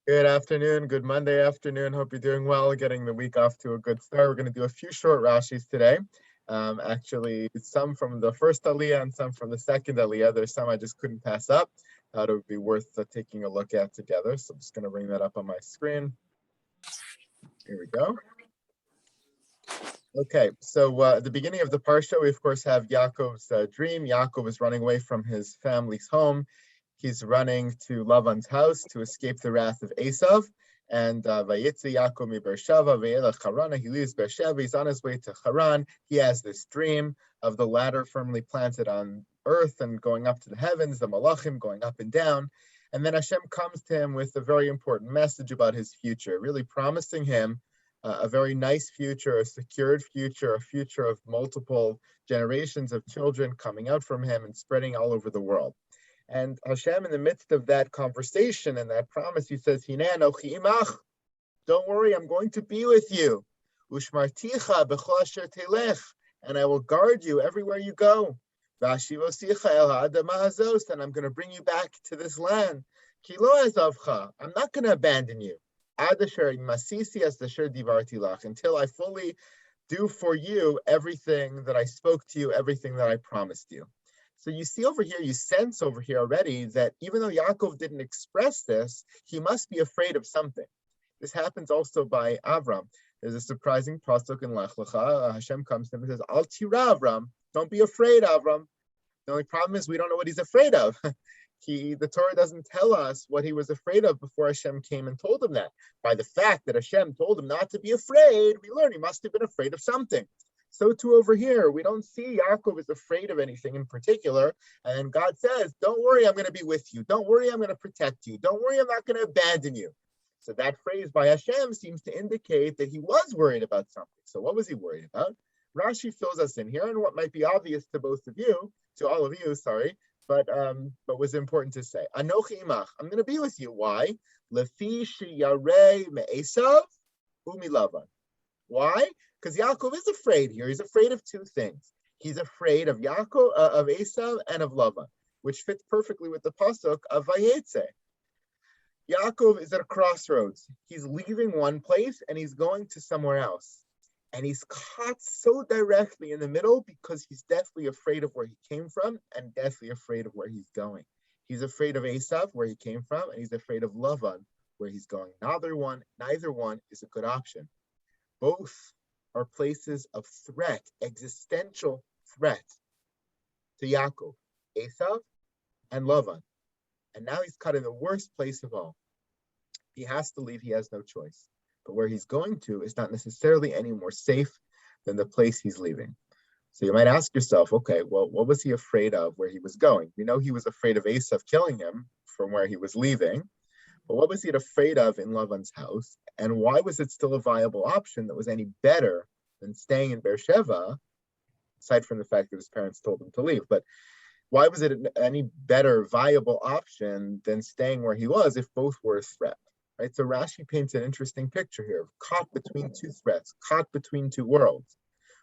Good afternoon, good Monday afternoon. Hope you're doing well, getting the week off to a good start. We're going to do a few short Rashis today. Actually, some from the first Aliyah and some from the second Aliyah. There's some I just couldn't pass up. Thought it would be worth taking a look at together. So I'm just going to bring that up on my screen. Here we go. Okay, so at the beginning of the parsha, we of course have Yaakov's dream. Yaakov is running away from his family's home. He's running to Lavan's house to escape the wrath of Esav. And Vayeitze Yaakov mi Beersheva ve'elach Harana. He leaves Beersheva. He's on his way to Haran. He has this dream of the ladder firmly planted on earth and going up to the heavens, the malachim going up and down. And then Hashem comes to him with a very important message about his future, really promising him a very nice future, a secured future, a future of multiple generations of children coming out from him and spreading all over the world. And Hashem, in the midst of that conversation and that promise, he says, Hineh anochi imach. Don't worry, I'm going to be with you. Ushmarticha b'chol asher telech, and I will guard you everywhere you go. V'ashivosicha el ha'adama hazos, and I'm going to bring you back to this land. Ki lo azavcha, I'm not going to abandon you. Ad asher masisi as asher divarti lach, until I fully do for you everything that I spoke to you, everything that I promised you. So you see over here, you sense over here already that even though Yaakov didn't express this, he must be afraid of something. This happens also by Avram. There's a surprising pasuk in Lech Lecha. Hashem comes to him and says, Al tira Avram, don't be afraid, Avram. The only problem is we don't know what he's afraid of. The Torah doesn't tell us what he was afraid of before Hashem came and told him that. By the fact that Hashem told him not to be afraid, we learn he must have been afraid of something. So too over here, we don't see Yaakov is afraid of anything in particular. And God says, don't worry, I'm going to be with you. Don't worry, I'm going to protect you. Don't worry, I'm not going to abandon you. So that phrase by Hashem seems to indicate that he was worried about something. So what was he worried about? Rashi fills us in here, and what might be obvious to both of you, to all of you, sorry, but was important to say. Anochi imach, I'm going to be with you. Why? Lefi sheyarei me'esav umi Lavan. Why? Because Yaakov is afraid here. He's afraid of two things. He's afraid of Yaakov, of Esav, and of Lavan, which fits perfectly with the pasuk of Vayeitze. Yaakov is at a crossroads. He's leaving one place and he's going to somewhere else. And he's caught so directly in the middle because he's deathly afraid of where he came from and deathly afraid of where he's going. He's afraid of Esav, where he came from, and he's afraid of Lavan, where he's going. Neither one is a good option. Both are places of threat, existential threat to Yaakov, Esav, and Lavan. And now he's caught in the worst place of all. He has to leave, he has no choice. But where he's going to is not necessarily any more safe than the place he's leaving. So you might ask yourself, okay, well, what was he afraid of where he was going? We know he was afraid of Esav killing him from where he was leaving. But what was he afraid of in Lavan's house? And why was it still a viable option that was any better than staying in Beersheva, aside from the fact that his parents told him to leave? But why was it any better viable option than staying where he was if both were a threat? Right? So Rashi paints an interesting picture here, caught between two threats, caught between two worlds.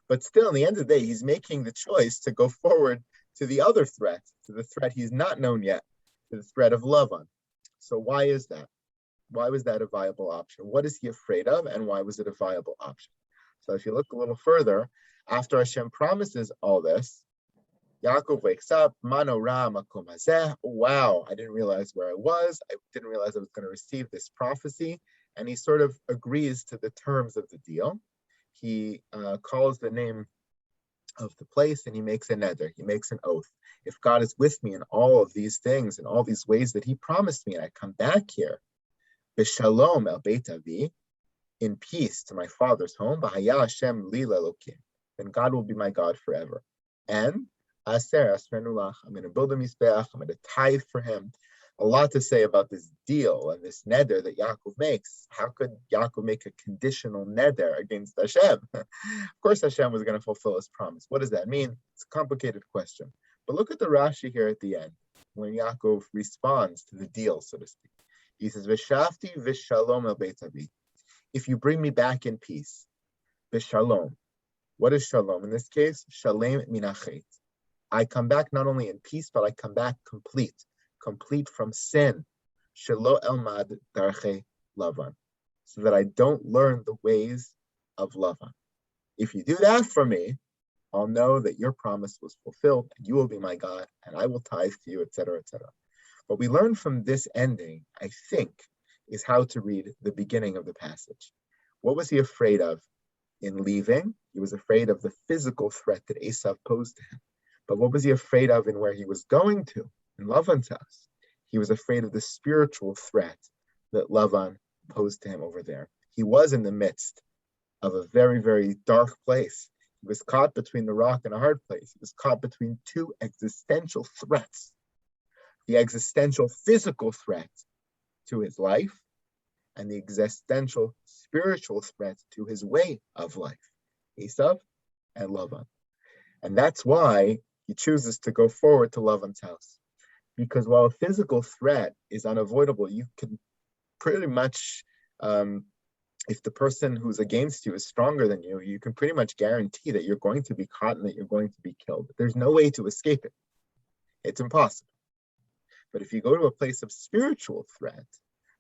But still, in the end of the day, he's making the choice to go forward to the other threat, to the threat he's not known yet, to the threat of Lavan. So why is that? Why was that a viable option? What is he afraid of, and why was it a viable option? So if you look a little further, after Hashem promises all this, Yaakov wakes up, Mano ra makom hazeh. Wow, I didn't realize where I was. I didn't realize I was going to receive this prophecy. And he sort of agrees to the terms of the deal. He calls the name of the place and he makes a neder. He makes an oath. If God is with me in all of these things, in all these ways that he promised me, and I come back here, B'shalom el Beit Avi, in peace to my father's home, B'haya Hashem li lelokim, then God will be my God forever. And Aser Asrenulach, I'm going to build a mizbeach, I'm going to tithe for him. A lot to say about this deal and this neder that Yaakov makes. How could Yaakov make a conditional neder against Hashem? Of course, Hashem was going to fulfill his promise. What does that mean? It's a complicated question. But look at the Rashi here at the end, when Yaakov responds to the deal, so to speak. He says, V'shafti v'shalom el Beit Avi. If you bring me back in peace, v'shalom. What is shalom? In this case, shalem minachet. I come back not only in peace, but I come back complete from sin. Shelo elmad darche Lavan, so that I don't learn the ways of Lavan. If you do that for me, I'll know that your promise was fulfilled, and you will be my God, and I will tithe to you, etc., etc. What we learn from this ending, I think, is how to read the beginning of the passage. What was he afraid of in leaving? He was afraid of the physical threat that Esav posed to him. But what was he afraid of in where he was going to, in Lavan's house? He was afraid of the spiritual threat that Lavan posed to him over there. He was in the midst of a very, very dark place. He was caught between the rock and a hard place. He was caught between two existential threats. The existential physical threat to his life and the existential spiritual threat to his way of life, Esav and Lavan. And that's why he chooses to go forward to Lavan's house. Because while a physical threat is unavoidable, you can pretty much, if the person who's against you is stronger than you, you can pretty much guarantee that you're going to be caught and that you're going to be killed. There's no way to escape it. It's impossible. But if you go to a place of spiritual threat,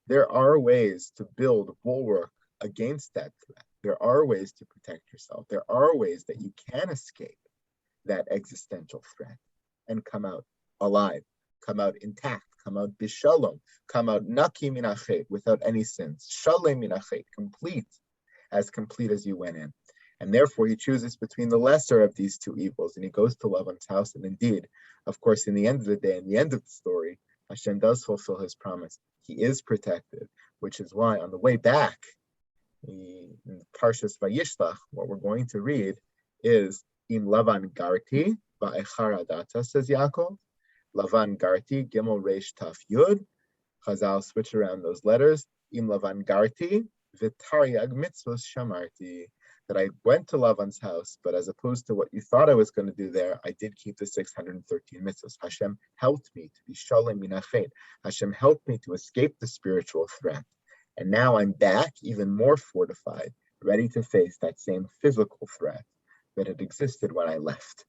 there are ways to build bulwark against that threat. There are ways to protect yourself. There are ways that you can escape that existential threat and come out alive, come out intact, come out bishalom, come out naki minachet, without any sins, shalem minachet, complete as you went in. And therefore he chooses between the lesser of these two evils, and he goes to Lavan's house. And indeed, of course, in the end of the day, in the end of the story, Hashem does fulfill his promise. He is protected, which is why on the way back, in Parshas Vayishlach, what we're going to read is Im Lavan Garti Va'echar Adata, says Yaakov. Lavan Garti, Gimel Reish Taf Yud. Chazal switch around those letters. Im Lavan Garti V'taryag Mitzvos Shamarti. That I went to Lavan's house, but as opposed to what you thought I was going to do there, I did keep the 613 mitzvahs. Hashem helped me to be shalom minachet. Hashem helped me to escape the spiritual threat. And now I'm back, even more fortified, ready to face that same physical threat that had existed when I left.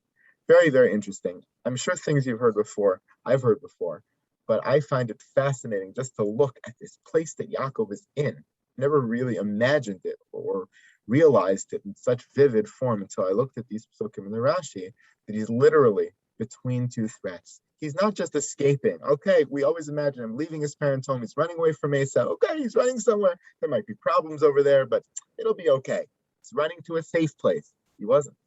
Very, very interesting. I'm sure things you've heard before, I've heard before, but I find it fascinating just to look at this place that Yaakov is in. Never really imagined it or realized it in such vivid form until I looked at these psukim in the Rashi, that he's literally between two threats. He's not just escaping. Okay, we always imagine him leaving his parents' home. He's running away from Esav. Okay, he's running somewhere. There might be problems over there, but it'll be okay. He's running to a safe place. He wasn't.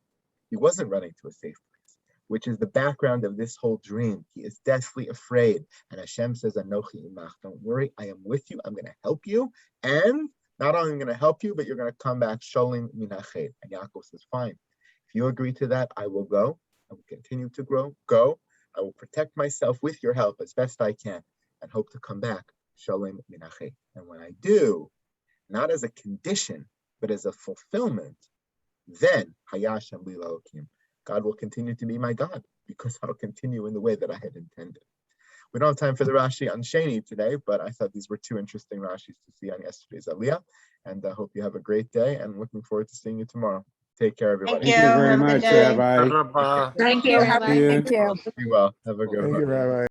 He wasn't running to a safe place, which is the background of this whole dream. He is deathly afraid. And Hashem says, Anochi imach, don't worry, I am with you. I'm going to help you. And not only am I going to help you, but you're going to come back shalom minachet. And Yaakov says, fine. If you agree to that, I will go. I will continue to go. I will protect myself with your help as best I can and hope to come back shalom minachet. And when I do, not as a condition, but as a fulfillment, then Hayashem Lila Elokim, God will continue to be my God because I'll continue in the way that I had intended. We don't have time for the Rashi on Sheni today, but I thought these were two interesting Rashis to see on yesterday's Aliyah. And I hope you have a great day and looking forward to seeing you tomorrow. Take care, everybody. Thank you very much, Rabbi. Rabbi. Thank you. Thank you. Thank you. Be well. Have a good one. Thank you, Rabbi.